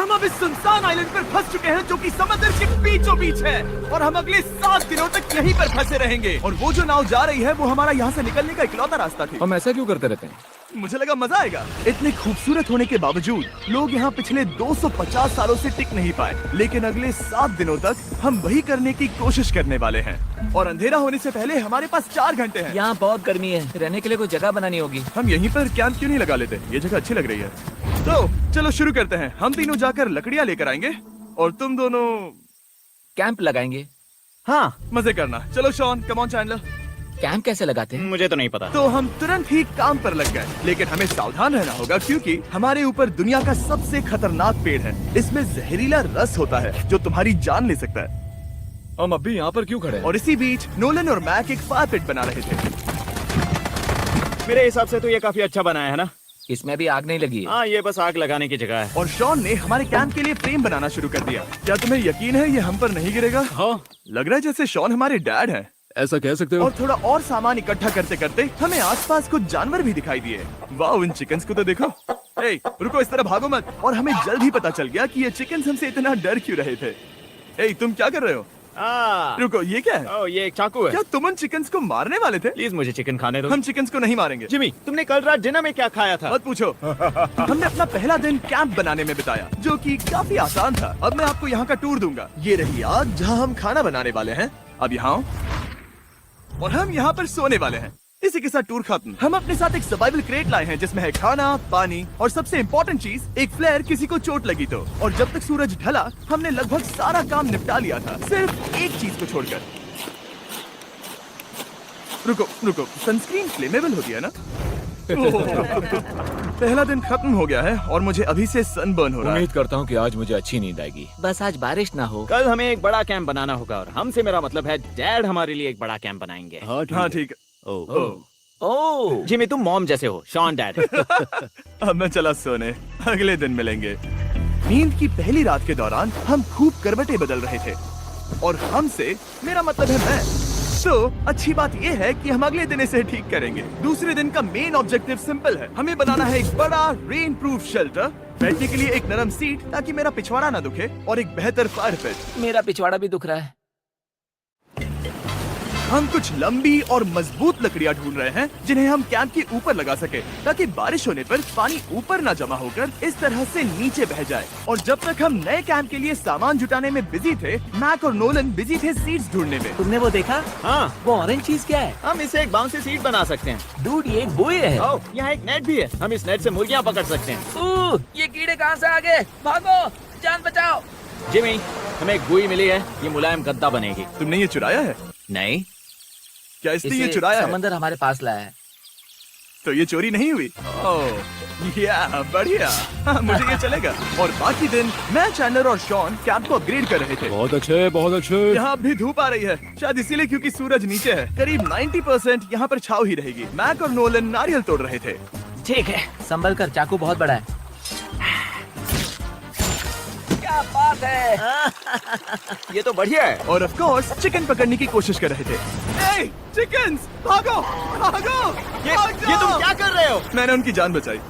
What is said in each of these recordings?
हम अब इस सुनसान आइलैंड पर फंस चुके हैं जो कि समंदर के बीचों बीच है और हम अगले 7 दिनों तक यहीं पर फंसे रहेंगे। और वो जो नाव जा रही है वो हमारा यहाँ से निकलने का इकलौता रास्ता थी। हम ऐसा क्यों करते रहते हैं? मुझे लगा मजा आएगा। इतने खूबसूरत होने के बावजूद लोग यहाँ पिछले 250 सालों से टिक नहीं पाए, लेकिन अगले 7 दिनों तक हम वही करने की कोशिश करने वाले हैं। और अंधेरा होने से पहले हमारे पास 4 घंटे हैं। यहाँ बहुत गर्मी है, रहने के लिए कोई जगह बनानी होगी। हम यहीं पर कैंप क्यों नहीं लगा लेते? ये जगह अच्छी लग रही है। तो चलो शुरू करते हैं। हम तीनों जाकर लकड़ियाँ लेकर आएंगे और तुम दोनों कैंप लगाएंगे। हाँ, मजे करना। चलो Shawn, come on Chandler. Camp कैसे लगाते हैं? मुझे तो नहीं पता। तो हम तुरंत ही काम पर लग गए, लेकिन हमें सावधान रहना होगा क्योंकि हमारे ऊपर दुनिया का सबसे खतरनाक पेड़ है। इसमें जहरीला रस होता है जो तुम्हारी जान ले सकता है। हम अभी यहाँ पर क्यों खड़े हैं? और इसी बीच नोलन और मैक एक फायर पिट बना रहे थे। मेरे हिसाब से तो ये काफी अच्छा बनाया है ना? इसमें भी आग नहीं लगी है। हाँ, ये बस आग लगाने की जगह है। और शॉन ने हमारे कैंप के लिए फ्रेम बनाना शुरू कर दिया। क्या तुम्हें यकीन है ये हम पर नहीं गिरेगा? हाँ, लग रहा है जैसे शॉन हमारे डैड हैं। ऐसा कह सकते हो? और थोड़ा और सामान इकट्ठा करते करते हमें आसपास कुछ जानवर भी दिखाई दिए। वाह, इन चिकन्स को तो देखो। ए, रुको, इस तरह भागो मत। और हमें जल्द ही पता चल गया कि ये चिकन्स हमसे इतना डर क्यों रहे थे। ए, तुम क्या कर रहे हो? रुको, ये क्या है? ओ, ये एक चाकू है। क्या तुम उन चिकन्स को मारने वाले थे? प्लीज मुझे चिकन खाने दो। हम चिकन्स को नहीं मारेंगे। जिमी, तुमने कल रात डिनर में क्या खाया था? मत पूछो। हमने अपना पहला दिन कैंप बनाने में बिताया, जो कि काफी आसान था। अब मैं आपको यहाँ का टूर दूंगा। ये रही आग जहाँ हम खाना बनाने वाले हैं। अब यहाँ आओ। और हम यहाँ पर सोने वाले हैं। इसी के साथ टूर खत्म। हम अपने साथ एक सर्वाइवल क्रेट लाए हैं जिसमें है खाना, पानी और सबसे इम्पोर्टेंट चीज, एक फ्लेयर किसी को चोट लगी तो। और जब तक सूरज ढला हमने लगभग सारा काम निपटा लिया था, सिर्फ एक चीज को छोड़कर। रुको, सनस्क्रीन फ्लेमेबल होती है ना? पहला दिन खत्म हो गया है और मुझे अभी से सनबर्न हो रहा है। उम्मीद करता हूँ कि आज मुझे अच्छी नींद आएगी। बस आज बारिश ना हो। कल हमें एक बड़ा कैंप बनाना होगा और हमसे मेरा मतलब है डैड हमारे लिए एक बड़ा कैंप बनाएंगे। हाँ ठीक है। ओह, जिमी, तुम मॉम जैसे हो, शॉन डैड। अब मैं चला सोने, अगले दिन मिलेंगे। नींद की पहली रात के दौरान हम खूब करवटें बदल रहे थे और हमसे मेरा मतलब है मैं। तो अच्छी बात यह है कि हम अगले दिन इसे ठीक करेंगे। दूसरे दिन का मेन ऑब्जेक्टिव सिंपल है। हमें बनाना है एक बड़ा रेन प्रूफ शेल्टर, बैठने के लिए एक नरम सीट ताकि मेरा पिछवाड़ा ना दुखे और एक बेहतर फायर पिट। मेरा पिछवाड़ा भी दुख रहा है। हम कुछ लंबी और मजबूत लकड़ियां ढूंढ रहे हैं जिन्हें हम कैंप के ऊपर लगा सके ताकि बारिश होने पर पानी ऊपर ना जमा होकर इस तरह से नीचे बह जाए। और जब तक हम नए कैंप के लिए सामान जुटाने में बिजी थे, मैक और नोलन बिजी थे सीड्स ढूंढने में। तुमने वो देखा? हाँ, वो ऑरेंज चीज क्या है? हम इसे एक बाउंसी सीट बना सकते हैं। डूड, ये एक बुए है। ओह, यहाँ एक नेट भी है। हम इस नेट से मुर्गियाँ पकड़ सकते हैं। ये कीड़े कहाँ से आ गए? भागो, जान बचाओ। जिमी, हमें एक बुई मिली है। ये मुलायम गद्दा बनेगी। तुमने ये चुराया है? नहीं, क्या इसने ये इसे चुराया है? समंदर हमारे पास लाया है। तो ये चोरी नहीं हुई? ओह, या बढ़िया। मुझे ये चलेगा। और बाकी दिन मैं, चैंडलर और शॉन कैंप को अपग्रेड कर रहे थे। बहुत अच्छे, बहुत अच्छे। यहाँ भी धूप आ रही है, शायद इसीलिए क्योंकि सूरज नीचे है। करीब 90% यहाँ पर छाव ही रहेगी। मैक और नोलन नारियल तोड़ रहे थे। ठीक है, संभल कर, चाकू बहुत बड़ा है। क्या बात है? ये तो बढ़िया है। और ऑफ कोर्स चिकन पकड़ने की कोशिश कर रहे थे। ए, चिकन्स, भागो, भागो, ये तुम क्या कर रहे हो? मैंने उनकी जान बचाई।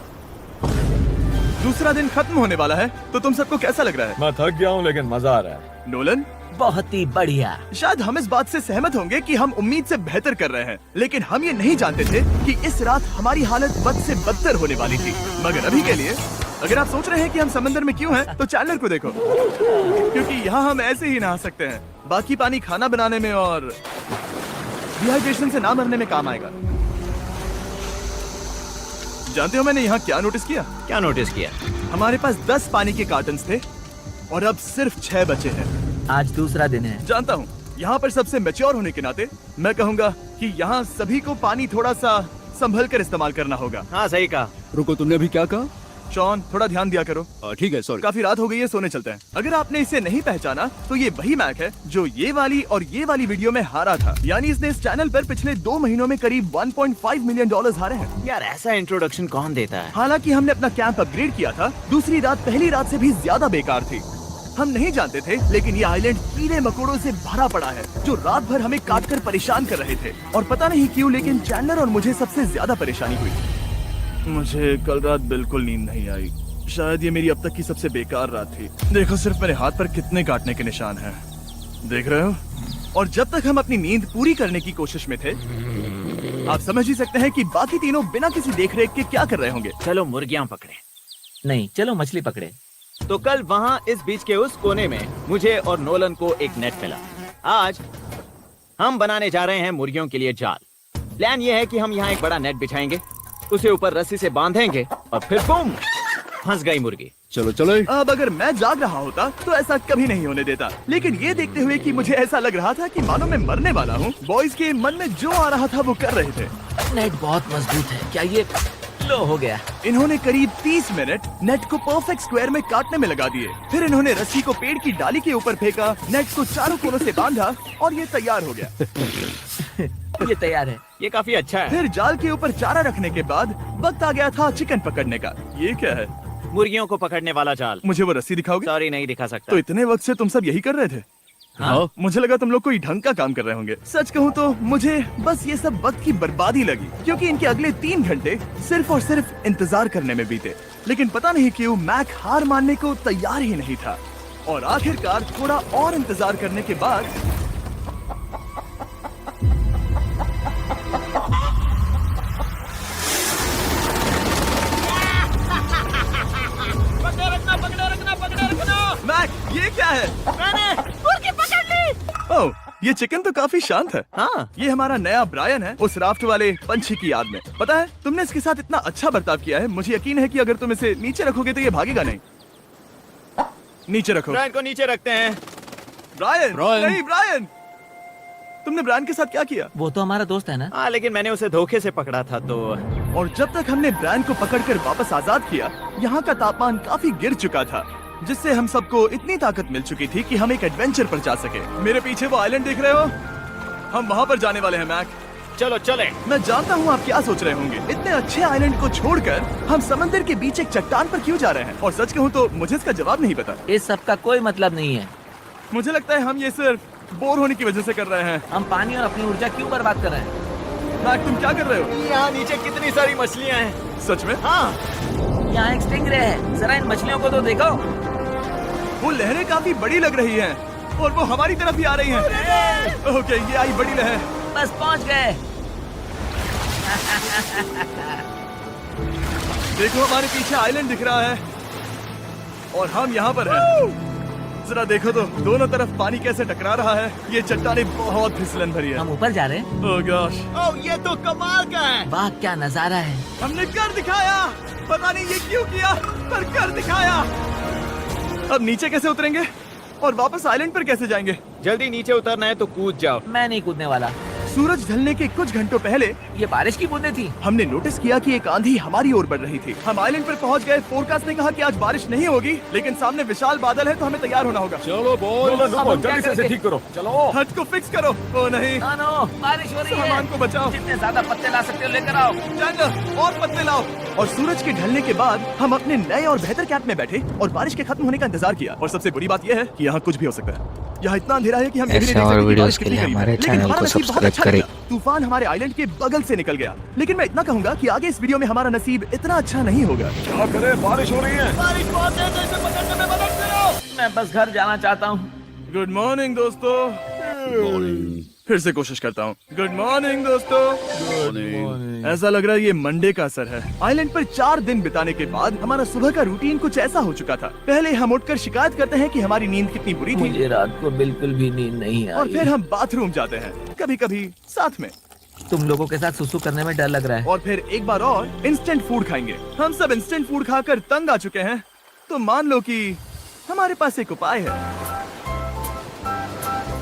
दूसरा दिन खत्म होने वाला है, तो तुम सबको कैसा लग रहा है? मैं थक गया हूँ लेकिन मजा आ रहा है। नोलन, बहुत ही बढ़िया। शायद हम इस बात से सहमत होंगे कि हम उम्मीद से बेहतर कर रहे हैं, लेकिन हम ये नहीं जानते थे कि इस रात हमारी हालत बद से बदतर होने वाली थी। मगर अभी के लिए, अगर आप सोच रहे हैं कि हम समंदर में क्यों हैं, तो चैंडलर को देखो, क्योंकि यहाँ हम ऐसे ही नहा सकते हैं। बाकी पानी खाना बनाने में और डिहाइड्रेशन से ना मरने में काम आएगा। जानते हो मैंने यहाँ क्या नोटिस किया? क्या नोटिस किया? हमारे पास 10 पानी के कार्टन्स थे और अब सिर्फ 6 बचे हैं। आज दूसरा दिन है। जानता हूँ, यहाँ पर सबसे मैच्योर होने के नाते मैं कहूँगा कि यहाँ सभी को पानी थोड़ा सा संभल कर इस्तेमाल करना होगा। हाँ, सही कहा। रुको, तुमने अभी क्या कहा? शॉन, थोड़ा ध्यान दिया करो। ठीक है, सॉरी। काफी रात हो गई है, सोने चलते हैं। अगर आपने इसे नहीं पहचाना तो ये वही मैक है जो ये वाली और ये वाली वीडियो में हारा था। यानी इसने इस चैनल पर पिछले 2 महीनों में करीब $1.5 मिलियन हारे हैं। यार, ऐसा इंट्रोडक्शन कौन देता है? हालांकि हमने अपना कैंप अपग्रेड किया था, दूसरी रात पहली रात से भी ज्यादा बेकार थी। हम नहीं जानते थे, लेकिन ये आइलैंड कीड़े मकोड़ों से भरा पड़ा है जो रात भर हमें काट कर परेशान कर रहे थे। और पता नहीं क्यों, लेकिन चैंडलर और मुझे सबसे ज्यादा परेशानी हुई। मुझे कल रात बिल्कुल नींद नहीं आई। शायद ये मेरी अब तक की सबसे बेकार रात थी। देखो सिर्फ मेरे हाथ पर कितने काटने के निशान हैं। देख रहे हो? और जब तक हम अपनी नींद पूरी करने की कोशिश में थे, आप समझ ही सकते हैं कि बाकी तीनों बिना किसी देखरेख के क्या कर रहे होंगे। चलो मुर्गियां पकड़े। नहीं, चलो मछली पकड़े। तो कल वहाँ इस बीच के उस कोने में मुझे और नोलन को एक नेट मिला। आज हम बनाने जा रहे हैं मुर्गियों के लिए जाल। प्लान ये है कि हम यहाँ एक बड़ा नेट बिछाएंगे, उसे ऊपर रस्सी से बांधेंगे और फिर बूम, फंस गई मुर्गी। चलो चलो। अब अगर मैं जाग रहा होता तो ऐसा कभी नहीं होने देता, लेकिन ये देखते हुए कि मुझे ऐसा लग रहा था कि मानो मैं मरने वाला हूँ, बॉयज के मन में जो आ रहा था वो कर रहे थे। नेट बहुत मजबूत है। क्या ये लो हो गया? इन्होंने करीब 30 मिनट नेट को परफेक्ट स्क्वायर में काटने में लगा दिए। फिर इन्होंने रस्सी को पेड़ की डाली के ऊपर फेंका, नेट को चारों कोनों से बांधा और ये तैयार हो गया। ये तैयार है। ये काफी अच्छा है। फिर जाल के ऊपर चारा रखने के बाद वक्त आ गया था चिकन पकड़ने का। ये क्या है? मुर्गियों को पकड़ने वाला जाल। मुझे वो रस्सी दिखाओगे? सॉरी, नहीं दिखा सकता। तो इतने वक्त से तुम सब यही कर रहे थे? हाँ? मुझे लगा तुम लोग कोई ढंग का काम कर रहे होंगे। सच कहूँ तो मुझे बस ये सब वक्त की बर्बादी लगी, क्योंकि इनके अगले 3 घंटे सिर्फ और सिर्फ इंतजार करने में बीते। लेकिन पता नहीं क्यों मैक हार मानने को तैयार ही नहीं था, और आखिरकार थोड़ा और इंतजार करने के बाद मैक, ये क्या है? मैंने मुर्गी पकड़ ली। ओह, ये चिकन तो काफी शांत है। हाँ, ये हमारा नया ब्रायन है, उस राफ्ट वाले पंछी की याद में। पता है, तुमने इसके साथ इतना अच्छा बर्ताव किया है, मुझे यकीन है कि अगर तुम इसे नीचे रखोगे तो ये भागेगा नहीं। नीचे रखो। ब्रायन को नीचे रखते हैं। Brian, Brian. नहीं ब्रायन। तुमने ब्रायन के साथ क्या किया? वो तो हमारा दोस्त है ना। हाँ, लेकिन मैंने उसे धोखे से पकड़ा था तो। और जब तक हमने ब्रायन को पकड़कर वापस आजाद किया, यहाँ का तापमान काफी गिर चुका था, जिससे हम सबको इतनी ताकत मिल चुकी थी कि हम एक एडवेंचर पर जा सके। मेरे पीछे वो आइलैंड देख रहे हो? हम वहाँ पर जाने वाले हैं मैक। चलो चले। मैं जानता हूँ आप क्या सोच रहे होंगे, इतने अच्छे आइलैंड को छोड़कर हम समंदर के बीच एक चट्टान पर क्यों जा रहे हैं? और सच कहूँ तो मुझे इसका जवाब नहीं पता। इस सब का कोई मतलब नहीं है। मुझे लगता है हम ये सिर्फ बोर होने की वजह से कर रहे हैं। हम पानी और अपनी ऊर्जा क्यों बर्बाद कर रहे हैं? मैक, तुम क्या कर रहे हो? यहाँ नीचे कितनी सारी मछलियाँ हैं। सच में? हाँ, यहाँ एक स्टिंगरे है। जरा इन मछलियों को तो देखो। वो लहरें काफी बड़ी लग रही हैं और वो हमारी तरफ ही आ रही हैं। ओके, ये आई बड़ी लहर। बस पहुँच गए। देखो, हमारे पीछे आइलैंड दिख रहा है और हम यहाँ पर हैं। जरा देखो तो दोनों तरफ पानी कैसे टकरा रहा है। ये चट्टानें बहुत फिसलन भरी है। हम ऊपर जा रहे हैं। ओह गॉश, ओह, ये तो कमाल का है। वाह, क्या नजारा है। हमने कर दिखाया। पता नहीं ये क्यों किया, पर कर दिखाया। अब नीचे कैसे उतरेंगे और वापस आइलैंड पर कैसे जाएंगे? जल्दी नीचे उतरना है तो कूद जाओ। मैं नहीं कूदने वाला। सूरज ढलने के कुछ घंटों पहले ये बारिश की बूंदें थी। हमने नोटिस किया कि एक आंधी हमारी ओर बढ़ रही थी। हम आइलैंड पर पहुंच गए। फोरकास्ट ने कहा कि आज बारिश नहीं होगी, लेकिन सामने विशाल बादल है तो हमें तैयार होना होगा। चलो बॉय, अब हम क्या जल्दी से इसे करेंगे? ठीक करो। चलो। हट को फिक्स करो। ओ नहीं, नो, बारिश हो रही है। सामान को बचाओ। जितने ज्यादा पत्ते ला सकते हो लेकर आओ। चैंडलर, और पत्ते लाओ। और सूरज के ढलने के बाद हम अपने नए और बेहतर कैंप में बैठे और बारिश के खत्म होने का इंतजार किया। और सबसे बुरी बात यह है कि यहाँ कुछ भी हो सकता है। यहाँ इतना अंधेरा है कि हम ये भी नहीं ऐसे देख और सकते कि वीडियोस बारिश के कितनी लिए करीब है। हमारे लेकिन चैनल हमारा को नसीब बहुत सब्सक्राइब अच्छा करें। निकला। तूफान हमारे आइलैंड के बगल से निकल गया, लेकिन मैं इतना कहूंगा कि आगे इस वीडियो में हमारा नसीब इतना अच्छा नहीं होगा। क्या करें, बारिश हो रही है। बारिश बहुत तेज है, इसे पकड़ने में मदद करो। मैं बस घर जाना चाहता हूँ। गुड मॉर्निंग दोस्तों। फिर से कोशिश करता हूँ। गुड मॉर्निंग दोस्तों। ऐसा लग रहा है ये मंडे का असर है। आइलैंड पर 4 दिन बिताने के बाद हमारा सुबह का रूटीन कुछ ऐसा हो चुका था। पहले हम उठकर शिकायत करते हैं कि हमारी नींद कितनी बुरी थी, मुझे रात को बिल्कुल भी नींद नहीं और आई। फिर हम बाथरूम जाते हैं, कभी कभी साथ में, तुम लोगों के साथ सुसु करने में डर लग रहा है। और फिर एक बार और इंस्टेंट फूड खाएंगे। हम सब इंस्टेंट फूड खाकर तंग आ चुके हैं, तो मान लो कि हमारे पास एक उपाय है।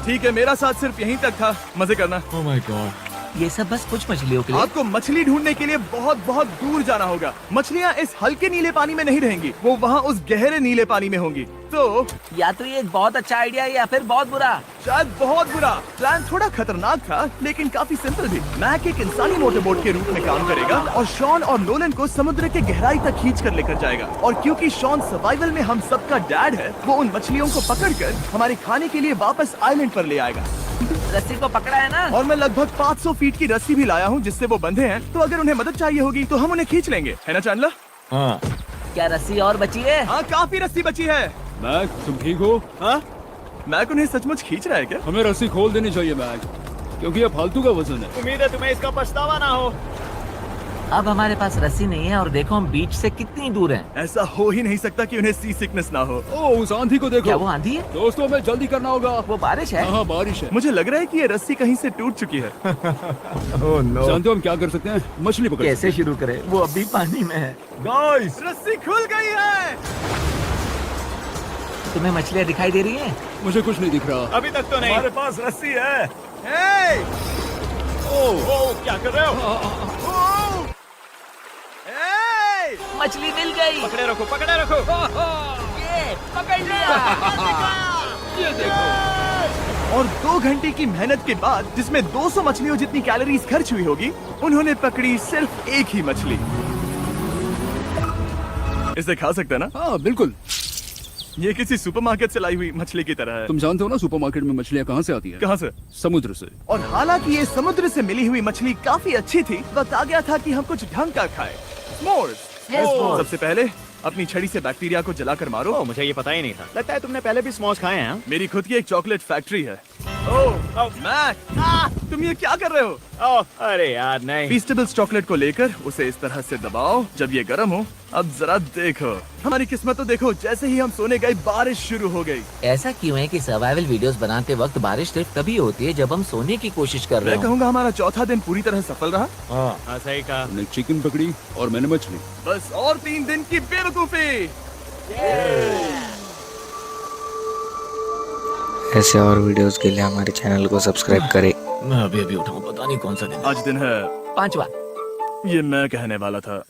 ठीक है, मेरा साथ सिर्फ यहीं तक था। मजे करना। Oh my God. ये सब बस कुछ मछलियों के लिए। आपको मछली ढूंढने के लिए बहुत बहुत दूर जाना होगा। मछलियाँ इस हल्के नीले पानी में नहीं रहेंगी, वो वहाँ उस गहरे नीले पानी में होंगी। तो या तो ये एक बहुत अच्छा आइडिया है या फिर बहुत बुरा। शायद बहुत बुरा। प्लान थोड़ा खतरनाक था, लेकिन काफी सिंपल भी। मैक एक इंसानी मोटरबोट के रूप में काम करेगा और शॉन और नोलन को समुद्र के गहराई तक खींच कर लेकर जाएगा। और क्योंकि शॉन सर्वाइवल में हम सबका डैड है, वो उन मछलियों को पकड़कर हमारे खाने के लिए वापस आइलैंड पर ले आएगा। रस्सी को पकड़ा है ना? और मैं लगभग 500 फीट की रस्सी भी लाया हूँ जिससे वो बंधे हैं, तो अगर उन्हें मदद चाहिए होगी तो हम उन्हें खींच लेंगे, है ना चैंडलर? हाँ। क्या रस्सी और बची है? हाँ काफी रस्सी बची है। मैक, तुम ठीक हो? हाँ मैक उन्हें सचमुच खींच रहा है क्या? हमें रस्सी खोल देनी चाहिए मैक, क्योंकि ये फालतू का वजन है। उम्मीद है तुम्हें इसका पछतावा ना हो। अब हमारे पास रस्सी नहीं है और देखो हम बीच से कितनी दूर हैं। ऐसा हो ही नहीं सकता कि उन्हें सी सिकनेस ना हो। ओह, उस आंधी को देखो। क्या वो आंधी है? दोस्तों, हमें जल्दी करना होगा। वो बारिश है? हाँ, बारिश है। मुझे लग रहा है कि ये रस्सी कहीं से टूट चुकी है। जानते हो हम क्या कर सकते हैं? मछली पकड़ सकते कैसे शुरू करें? वो अभी पानी में है। गाइस, रस्सी खुल गई है। तुम्हें मछलियाँ दिखाई दे रही हैं? मुझे कुछ नहीं दिख रहा। अभी तक तो नहीं। हमारे पास रस्सी है। हे! ओह, क्या कर रहे हो? ओह! हे! मछली मिल गई। पकड़े रखो, पकड़े रखो। ये पकड़ लिया। ये देखो। और 2 घंटे की मेहनत के बाद, जिसमें 200 मछलियों जितनी कैलोरीज खर्च हुई होगी, उन्होंने पकड़ी सिर्फ एक ही मछली। इसे खा सकते हैं ना? हाँ, बिल्कुल। ये किसी सुपरमार्केट से लाई हुई मछली की तरह है। तुम जानते हो ना सुपरमार्केट में मछलियाँ कहाँ से आती है? कहाँ से? समुद्र से। और हालांकि ये समुद्र से मिली हुई मछली काफी अच्छी थी, वक्त आ गया था कि हम कुछ ढंग का खाएं। S'mores। सबसे पहले अपनी छड़ी से बैक्टीरिया को जलाकर मारो। ओह, मुझे ये पता ही नहीं था। लगता है तुमने पहले भी स्मोक्स खाए हैं। हाँ? मेरी खुद की एक चॉकलेट फैक्ट्री है। ओह मैक, तुम ये क्या कर रहे हो? ओह, अरे यार नहीं। फीस्टेबल्स चॉकलेट को लेकर उसे इस तरह से दबाओ जब ये गर्म हो। अब जरा देखो, हमारी किस्मत तो देखो, जैसे ही हम सोने गए बारिश शुरू हो गई। ऐसा क्यों है कि सर्वाइवल वीडियोस बनाते वक्त बारिश सिर्फ तभी होती है जब हम सोने की कोशिश कर रहे मैं हो? कहूँगा हमारा चौथा दिन पूरी तरह सफल रहा। हाँ, सही कहा। तुमने चिकन पकड़ी और मैंने मछली। बस और 3 दिन की बेवकूफी। ऐसे और वीडियोस के लिए हमारे चैनल को सब्सक्राइब करें। मैं अभी उठाऊं, पता नहीं कौन सा दिन। आज दिन है 5वां। ये मैं कहने वाला था।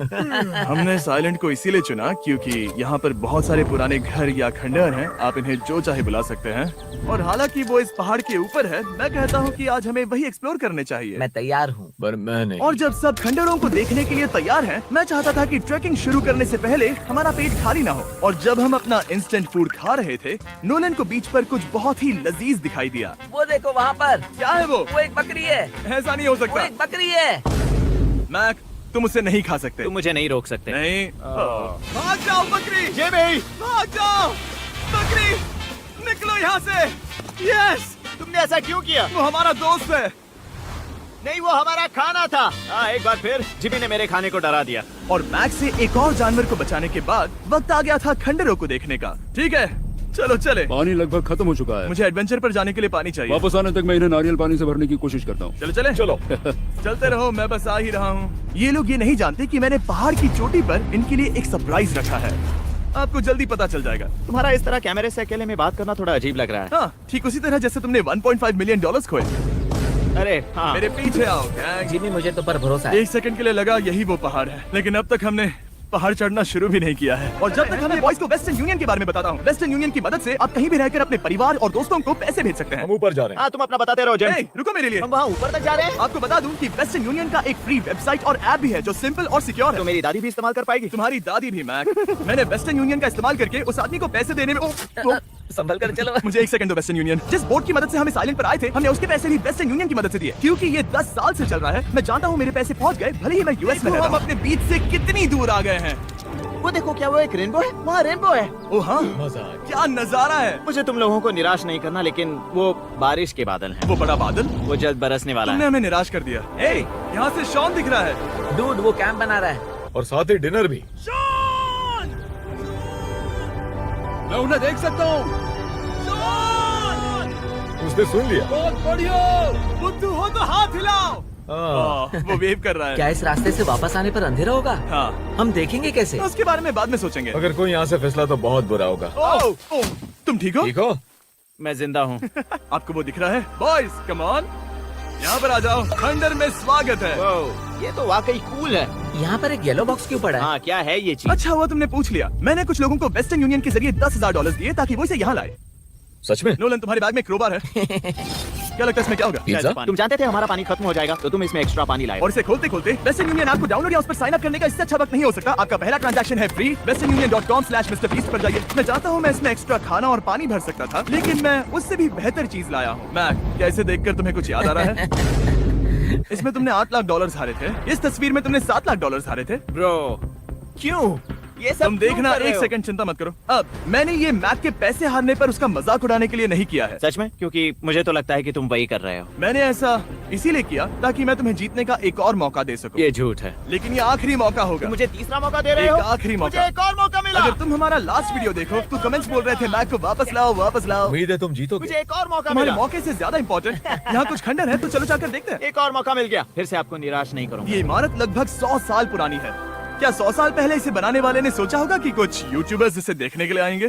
हमने साइलेंट को इसीलिए चुना क्योंकि यहाँ पर बहुत सारे पुराने घर या खंडहर हैं। आप इन्हें जो चाहे बुला सकते हैं। और हालांकि वो इस पहाड़ के ऊपर है, मैं कहता हूँ कि आज हमें वही एक्सप्लोर करने चाहिए। मैं तैयार हूँ। पर मैं नहीं। और जब सब खंडहरों को देखने के लिए तैयार हैं, मैं चाहता था कि ट्रैकिंग शुरू करने से पहले हमारा पेट खाली ना हो। और जब हम अपना इंस्टेंट फूड खा रहे थे, नोलन को बीच पर कुछ बहुत ही लजीज दिखाई दिया। वो देखो वहाँ पर। क्या है वो? वो एक बकरी है। ऐसा नहीं हो वो सकता। एक बकरी है। मैक, तुम उसे नहीं खा सकते। तुम मुझे नहीं रोक सकते। नहीं। भाग जाओ बकरी। ये भी। भाग जाओ बकरी, निकलो यहाँ से। यस, तुमने ऐसा क्यों किया? वो हमारा दोस्त है। नहीं, वो हमारा खाना था। हाँ, एक बार फिर जिमी ने मेरे खाने को डरा दिया। और मैक से एक और जानवर को बचाने के बाद वक्त आ गया था खंडहरों को देखने का। ठीक है, चलो चले। पानी लगभग खत्म हो चुका है। मुझे एडवेंचर पर जाने के लिए पानी चाहिए। वापस आने तक मैं इन्हें नारियल पानी से भरने की कोशिश करता हूँ। चलो चले। चलो। चलते रहो, मैं बस आ ही रहा हूँ। ये लोग ये नहीं जानते कि मैंने पहाड़ की चोटी पर इनके लिए एक सरप्राइज रखा है। आपको जल्दी पता चल जाएगा। तुम्हारा इस तरह कैमरे से अकेले में बात करना थोड़ा अजीब लग रहा है। हाँ, ठीक उसी तरह जैसे तुमने 1.5 मिलियन डॉलर्स खोए। अरे हाँ। मेरे पीछे आओ गैंग। जिमी, मुझे तो पर भरोसा है। 1 सेकंड के लिए लगा यही वो पहाड़ है, लेकिन अब तक हमने पहाड़ चढ़ना शुरू भी नहीं किया है। और जब तक हमें बॉयज को वेस्टर्न यूनियन के बारे में बताता हूँ। वेस्टर्न यूनियन की मदद से आप कहीं भी रहकर अपने परिवार और दोस्तों को पैसे भेज सकते हैं। हम ऊपर जा रहे हैं। हाँ, तुम अपना बताते रहो जेम। Hey, रुको मेरे लिए। हम वहाँ ऊपर तक जा रहे हैं। आपको बता दूं कि वेस्टर्न यूनियन का एक फ्री वेबसाइट और ऐप भी है जो सिंपल और सिक्योर तो है। मेरी दादी भी इस्तेमाल कर पाएगी। तुम्हारी दादी भी मैक। मैंने वेस्टर्न यूनियन का इस्तेमाल करके उस आदमी को पैसे देने में संभल कर चलो। मुझे 1 सेकंड दो। वेस्टर्न यूनियन जिस बोट की मदद से हमें साइलेंट पर आए थे, हमने उसके पैसे भी वेस्टर्न यूनियन की मदद से दिए, क्योंकि ये 10 साल से चल रहा है। मैं जानता हूँ मेरे पैसे पहुँच गए, भले ही मैं यूएस में रहता हूँ। हम अपने बीच से कितनी दूर आ गए हैं। वो देखो, क्या वो एक रेनबो है? वहाँ रेनबो है। ओ हाँ, क्या नजारा है। मुझे तुम लोगों को निराश नहीं करना, लेकिन वो बारिश के बादल हैं। वो बड़ा बादल, वो जल्द बरसने वाला तुमने है। हमें निराश कर दिया। ए, यहाँ से शॉन दिख रहा है। डूड, वो कैंप बना रहा है। और साथ ही डिनर भी। शॉन! मैं उन्हें देख सकता हूँ। शॉन! उसने सुन लिया। बहुत बढ़िया। बुद्धू हो तो हाथ हिलाओ। वो वेव कर रहा है। क्या इस रास्ते से वापस आने पर अंधेरा होगा? हाँ, हम देखेंगे कैसे? उसके बारे में बाद में सोचेंगे। अगर कोई यहाँ से फिसला तो बहुत बुरा होगा। ओह, तुम ठीक हो? ठीक हो? मैं जिंदा हूँ। आपको वो दिख रहा है? बॉयज कम ऑन, यहाँ पर आ जाओ। खंडर में स्वागत है। वाह, ये तो वाकई कूल है। यहाँ पर एक येलो बॉक्स क्यों पड़ा है? हाँ, क्या है ये चीज? अच्छा हुआ तुमने पूछ लिया। मैंने कुछ लोगों को वेस्टर्न यूनियन के जरिए $10,000 दिए ताकि वो इसे यहाँ लाए। सच में? नोलन, तुम्हारे बैग में क्रोबार है। क्या लगता है इसमें क्या होगा? पिज्जा? तुम जानते थे हमारा पानी खत्म हो जाएगा, तो तुम इसमें एक्स्ट्रा पानी लाए। और इसे खोलते खोलते वेस्टर्न यूनियन ऐप को डाउनलोड या उस पर साइन अप करने का इससे अच्छा वक्त नहीं हो सकता। आपका पहला ट्रांजैक्शन है फ्री। westernunion.com/MrBeast पर जाइए। मैं चाहता हूँ मैं इसमें एक्स्ट्रा खाना और पानी भर सकता था, लेकिन मैं उससे भी बेहतर चीज लाया हूँ। मैक, क्या इसे देखकर तुम्हें कुछ याद आ रहा है? इसमें तुमने $8 लाख हारे थे। इस तस्वीर में तुमने $7 लाख हारे थे। ब्रो, क्यों? ये सब तुम क्यों देखना, कर रहे एक हो? सेकंड चिंता मत करो। अब मैंने ये मैक के पैसे हारने पर उसका मजाक उड़ाने के लिए नहीं किया है। सच में? क्योंकि मुझे तो लगता है कि तुम वही कर रहे हो। मैंने ऐसा इसीलिए किया ताकि मैं तुम्हें जीतने का एक और मौका दे सकूं। ये झूठ है। लेकिन ये आखिरी मौका होगा। तुम मुझे तीसरा मौका दे रहे एक हो? आखिरी मुझे मौका। एक और मौका मिला। अगर तुम हमारा लास्ट वीडियो देखो तो कमेंट्स बोल रहे थे मैक को वापस लाओ, वापस लाओ। उम्मीद है तुम जीतोगे। मुझे एक और मौका तुम्हारे मिला। मौके से ज्यादा इम्पोर्टेंट यहाँ कुछ खंडर है, तो चलो जाकर देखते हैं। एक और मौका मिल गया। फिर से आपको निराश नहीं करूंगा। ये इमारत लगभग 100 साल पुरानी है। क्या 100 साल पहले इसे बनाने वाले ने सोचा होगा कि कुछ यूट्यूबर्स इसे देखने के लिए आएंगे?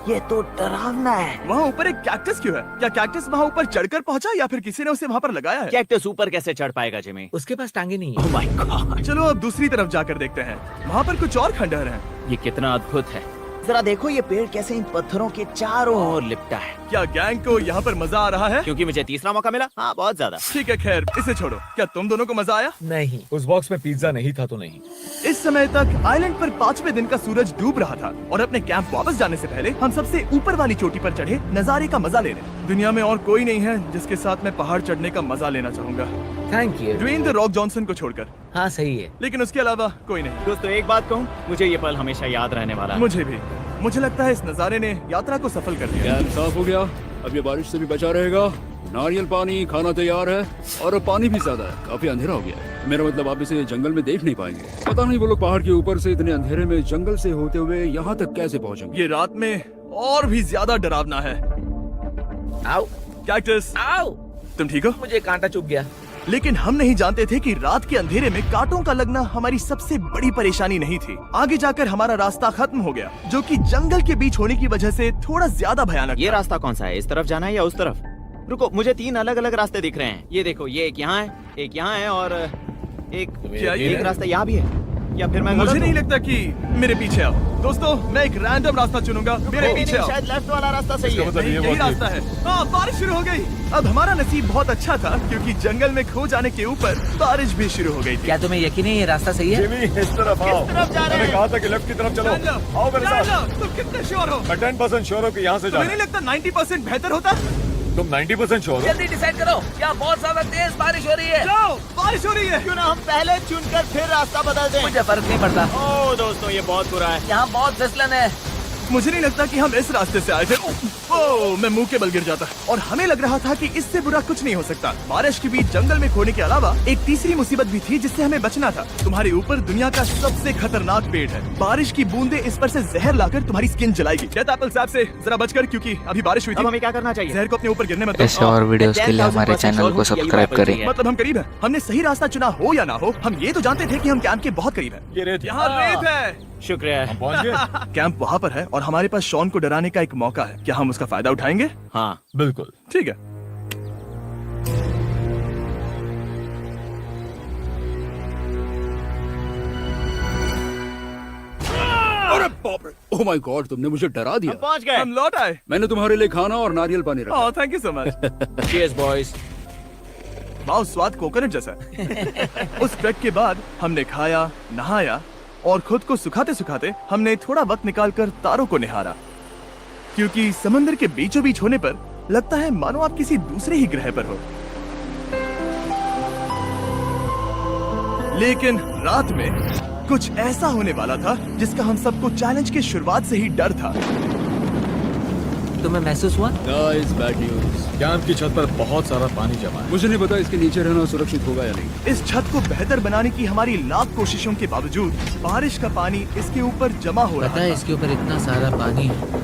ये तो डरावना है। वहाँ ऊपर एक कैक्टस क्यों है? क्या कैक्टस वहाँ ऊपर चढ़कर पहुँचा या फिर किसी ने उसे वहाँ पर लगाया है? कैक्टस ऊपर कैसे चढ़ पाएगा जिमी? उसके पास टांगे नहीं है। ओह माय गॉड, चलो अब दूसरी तरफ जाकर देखते हैं। वहाँ पर कुछ और खंडहर हैं। ये कितना अद्भुत है। जरा देखो ये पेड़ कैसे इन पत्थरों के चारों ओर लिपटा है। क्या गैंग को यहाँ पर मजा आ रहा है? क्योंकि मुझे तीसरा मौका मिला। हाँ, बहुत ज्यादा। ठीक है, खैर इसे छोड़ो। क्या तुम दोनों को मजा आया? नहीं। उस बॉक्स में पिज्जा नहीं था तो नहीं। इस समय तक आइलैंड पर 5वें दिन का सूरज डूब रहा था और अपने कैंप वापस जाने से पहले हम सबसे ऊपर वाली चोटी पर चढ़े नजारे का मजा ले रहे। दुनिया में और कोई नहीं है जिसके साथ मैं पहाड़ चढ़ने का मजा लेना चाहूंगा, thank you. Dwayne the Rock Johnson को छोड़कर। हाँ सही है। लेकिन उसके अलावा कोई नहीं। दोस्तों एक बात कहूँ, मुझे ये पल हमेशा याद रहने वाला है। मुझे भी। मुझे लगता है इस नजारे ने यात्रा को सफल कर दिया। कैंप साफ हो गया, अब ये बारिश से भी बचा रहेगा। नारियल पानी, खाना तैयार है और पानी भी ज्यादा है। काफी अंधेरा हो गया है। मेरा मतलब आप इसे जंगल में देख नहीं पाएंगे। पता नहीं वो लोग पहाड़ के ऊपर से इतने अंधेरे में जंगल से होते हुए यहाँ तक कैसे पहुँचेंगे। ये रात में और भी ज्यादा डरावना है। आओ कैक्टस, आओ, तुम ठीक हो? मुझे कांटा चुभ गया। लेकिन हम नहीं जानते थे कि रात के अंधेरे में कांटों का लगना हमारी सबसे बड़ी परेशानी नहीं थी। आगे जाकर हमारा रास्ता खत्म हो गया, जो कि जंगल के बीच होने की वजह से थोड़ा ज्यादा भयानक ये था। रास्ता कौन सा है? इस तरफ जाना है या उस तरफ? रुको, मुझे 3 अलग अलग रास्ते दिख रहे हैं। ये देखो, ये एक यहाँ है, एक यहाँ है और क्या ये एक रास्ता यहाँ भी है। या फिर मैं मुझे गलत नहीं हूँ? लगता कि मेरे पीछे आओ। दोस्तों, मैं एक रैंडम रास्ता चुनूंगा, मेरे नहीं, पीछे आओ। शायद लेफ्ट वाला रास्ता सही है। नहीं, यही रास्ता है। हाँ, बारिश शुरू हो गई। अब हमारा नसीब बहुत अच्छा था क्योंकि जंगल में खो जाने के ऊपर बारिश भी शुरू हो गई थी। क्या तुम्हें यकीन है ये रास्ता सही है? जिमी, इस तरफ आओ। किस तरफ जा रहे मैंने हैं? कहा था कि लेफ्ट की तरफ चलो। जान लो, आओ मेरे जान साथ। लो, तुम कितने श्योर हो? मैं 10% श्योर हूँ कि यहाँ से तुम्हें जाना। नहीं लगता 90% बेहतर होता? तुम 90% श्योर हो? जल्दी डिसाइड करो। क्या बहुत ज्यादा तेज बारिश हो रही है? जाओ, बारिश हो रही है। क्यों ना हम पहले चुनकर फिर रास्ता बदल दें? मुझे फर्क नहीं पड़ता। ओह दोस्तों, ये बहुत बुरा है। यहाँ बहुत फिसलन है। मुझे नहीं लगता कि हम इस रास्ते से आए थे। ओह, मैं मुंह के बल गिर जाता और हमें लग रहा था कि इससे बुरा कुछ नहीं हो सकता। बारिश के बीच जंगल में खोने के अलावा एक तीसरी मुसीबत भी थी जिससे हमें बचना था। तुम्हारे ऊपर दुनिया का सबसे खतरनाक पेड़ है। बारिश की बूंदें इस पर से जहर लाकर तुम्हारी स्किन जलाएगी। डेथ एप्पल सैप से जरा बचकर, क्योंकि अभी बारिश हुई अब थी। हमें क्या करना चाहिए? जहर को अपने ऊपर गिरने मत दो। ऐसे और वीडियोस के लिए हमारे चैनल को सब्सक्राइब करें। मतलब हम करीब हैं। हमने सही रास्ता चुना हो या ना हो, हम ये तो जानते थे कि हम कैंप के बहुत करीब हैं। ये रेत है। यहाँ रेत है। शुक्रिया। हम पहुँच गए। कैंप वहाँ पर है और हमारे पास शॉन को डराने का एक मौका है। क्या हम उसका फायदा उठाएंगे? हाँ, बिल्कुल। ठीक है। अरे बाप रे, ओह माय गॉड, तुमने मुझे डरा हम दिया। पहुंच गए। हम लौट आए। मैंने तुम्हारे लिए खाना और नारियल पानी रखा। Oh, thank you so much. Cheers boys. वाह, स्वाद कोकोनट जैसा है। उस ट्रैक के बाद हमने खाया, नहाया और खुद को सुखाते सुखाते हमने थोड़ा वक्त निकालकर तारों को निहारा, क्योंकि समंदर के बीचों बीच होने पर लगता है मानो आप किसी दूसरे ही ग्रह पर हो। लेकिन रात में कुछ ऐसा होने वाला था जिसका हम सबको चैलेंज के शुरुआत से ही डर था। तुम्हें महसूस हुआ? Guys, bad news. कैंप की छत पर बहुत सारा पानी जमा है। मुझे नहीं पता इसके नीचे रहना सुरक्षित होगा या नहीं। इस छत को बेहतर बनाने की हमारी लाख कोशिशों के बावजूद बारिश का पानी इसके ऊपर जमा हो पता रहा है था। इसके ऊपर इतना सारा पानी है।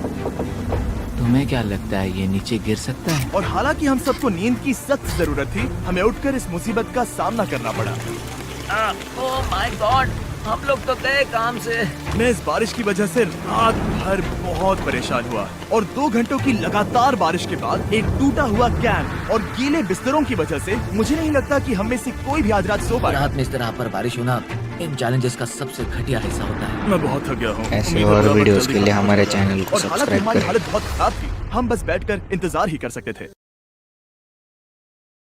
तुम्हें क्या लगता है ये नीचे गिर सकता है? और हालांकि हम सबको नींद की सख्त जरूरत थी, हमें उठकर इस मुसीबत का सामना करना पड़ा। ओह माय गॉड, हम लोग तो गए काम से। मैं इस बारिश की वजह से रात भर बहुत परेशान हुआ और 2 घंटों की लगातार बारिश के बाद एक टूटा हुआ कैंप और गीले बिस्तरों की वजह से मुझे नहीं लगता कि हम में से कोई भी आज रात सो पाया। रात में इस तरह पर बारिश होना इन चैलेंजेस का सबसे घटिया हिस्सा होता है। मैं बहुत थक गया हूँ। ऐसे उम्मीद और है आप वीडियोस जल्दी के लिए खत्म हमारे करें। चैनल को और हालांकि सब्सक्राइब हमारी करें। हालत बहुत खराब थी, हम बस बैठकर इंतजार ही कर सकते थे।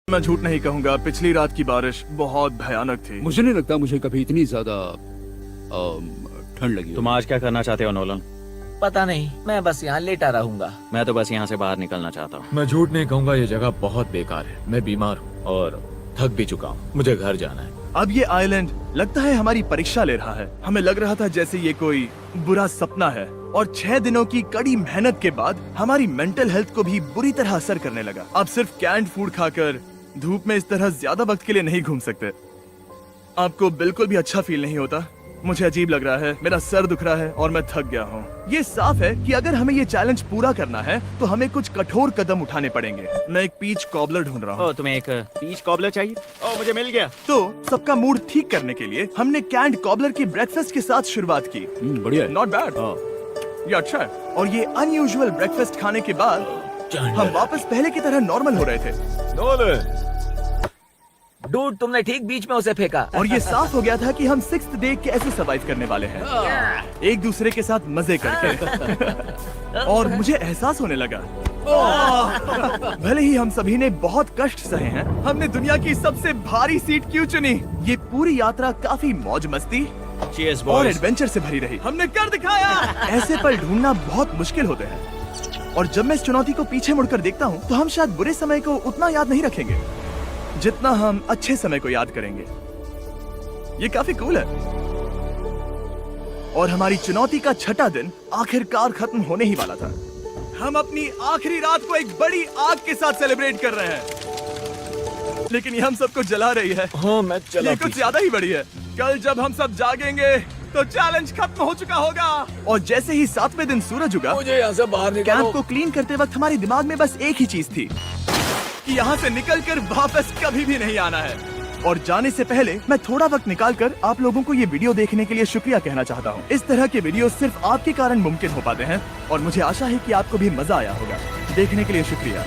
मैं झूठ नहीं कहूँगा, पिछली रात की बारिश बहुत भयानक थी। मुझे नहीं लगता मुझे कभी इतनी ज्यादा ठंड लगी हो। तुम आज क्या करना चाहते हो नोलन? पता नहीं, मैं बस यहाँ लेटा रहूंगा। मैं तो बस यहाँ से बाहर निकलना चाहता हूँ। मैं झूठ नहीं कहूँगा, ये जगह बहुत बेकार है। मैं बीमार हूँ और थक भी चुका हूँ, मुझे घर जाना है। अब ये आइलैंड लगता है हमारी परीक्षा ले रहा है। हमें लग रहा था जैसे ये कोई बुरा सपना है, और 6 दिनों की कड़ी मेहनत के बाद हमारी मेंटल हेल्थ को भी बुरी तरह असर करने लगा। अब सिर्फ कैंड फूड खाकर धूप में इस तरह ज्यादा वक्त के लिए नहीं घूम सकते। आपको बिल्कुल भी अच्छा फील नहीं होता? मुझे अजीब लग रहा है, मेरा सर दुख रहा है और मैं थक गया हूँ। ये साफ है कि अगर हमें ये चैलेंज पूरा करना है तो हमें कुछ कठोर कदम उठाने पड़ेंगे। मैं एक पीच कॉबलर ढूंढ रहा हूँ। ओ, तुम्हें एक पीच कॉबलर चाहिए? ओ, मुझे मिल गया। तो सबका मूड ठीक करने के लिए हमने कैंड कॉबलर की ब्रेकफास्ट के साथ शुरुआत की। बढ़िया है। नॉट बैड, ये अच्छा है। और ये अनयूजुअल ब्रेकफास्ट खाने के बाद हम वापस पहले की तरह नॉर्मल हो रहे थे। नोलन, डूड, तुमने ठीक बीच में उसे फेंका। और ये साफ हो गया था कि हम 6th डे कैसे सरवाइव करने वाले हैं, एक दूसरे के साथ मजे करके। और मुझे एहसास होने लगा, भले ही हम सभी ने बहुत कष्ट सहे हैं, हमने दुनिया की सबसे भारी सीट क्यों चुनी। ये पूरी यात्रा काफी मौज मस्ती Cheers, और boys. एडवेंचर से भरी रही। हमने कर दिखाया। ऐसे पल ढूंढना बहुत मुश्किल होते हैं, और जब मैं इस चुनौती को पीछे मुड़कर देखता हूँ तो हम शायद बुरे समय को उतना याद नहीं रखेंगे जितना हम अच्छे समय को याद करेंगे। ये काफी कूल है। और हमारी चुनौती का 6ठा दिन आखिरकार खत्म होने ही वाला था। हम अपनी आखिरी रात को एक बड़ी आग के साथ सेलिब्रेट कर रहे हैं, लेकिन ये हम सबको जला रही है। हाँ मैं चला। ये कुछ ज्यादा ही बड़ी है। कल जब हम सब जागेंगे तो चैलेंज खत्म हो चुका होगा। और जैसे ही 7वें दिन सूरज उगा, मुझे यहाँ से बाहर कैंप निकालो। को क्लीन करते वक्त हमारे दिमाग में बस एक ही चीज थी कि यहाँ से निकलकर वापस कभी भी नहीं आना है। और जाने से पहले मैं थोड़ा वक्त निकालकर आप लोगों को ये वीडियो देखने के लिए शुक्रिया कहना चाहता हूँ। इस तरह के वीडियो सिर्फ आपके कारण मुमकिन हो पाते हैं, और मुझे आशा है कि आपको भी मजा आया होगा। देखने के लिए शुक्रिया।